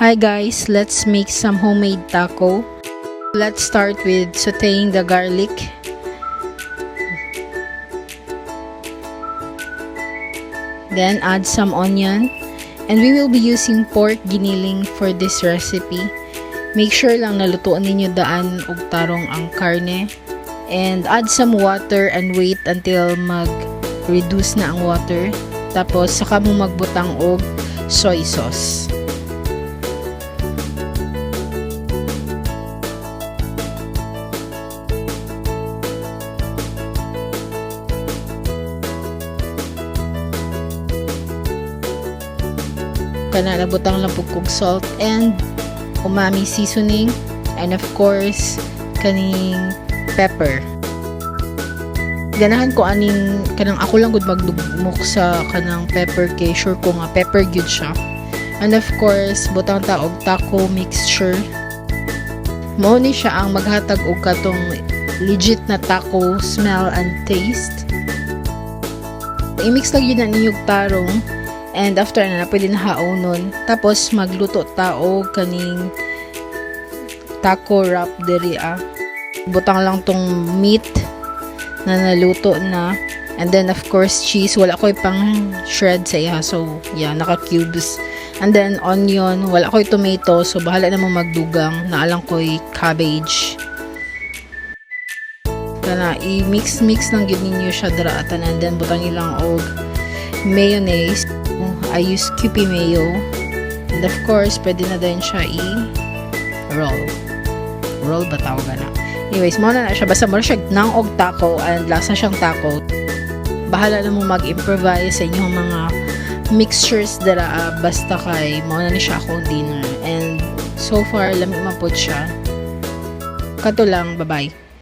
Hi guys, let's make some homemade taco. Let's start with sauteing the garlic. Then add some onion. And we will be using pork giniling for this recipe. Make sure lang nalutuan ninyo daan og tarong ang karne. And add some water and wait until mag-reduce na ang water. Tapos saka mo magbutang og soy sauce. Kana nabutang lang pug salt and umami seasoning, and of course kaning pepper. Ganahan ko aning kanang ako lang gud magdugmok sa kanang pepper kay sure ko nga pepper gyud siya. And of course butang ta og taco mixture. Mao ni siya ang maghatag og katong legit na taco smell and taste. I-mix lang yun na ninyog tarong. And after na pwede na haonon. Tapos magluto ta og kaning taco wrap diri Butang lang tong meat na naluto na. And then of course cheese. Wala ko pang shred sa iya. So yeah, naka cubes. And then onion. Wala ko tomato. So bahala na mo magdugang. Naalang ko cabbage. Kana i-mix lang gid ninyo siya dira atan. And then butang ilang og mayonnaise. I use Kewpie mayo. And of course, pwede na din siya i-roll. Roll ba tawag na? Anyways, muna na siya. Basta muna siya nang og taco and lasa siyang taco. Bahala na mo mag-improvise sa inyong mga mixtures dara. Basta kay muna na siya akong dinner. And so far, lamig mapod siya. Kato lang. Bye-bye.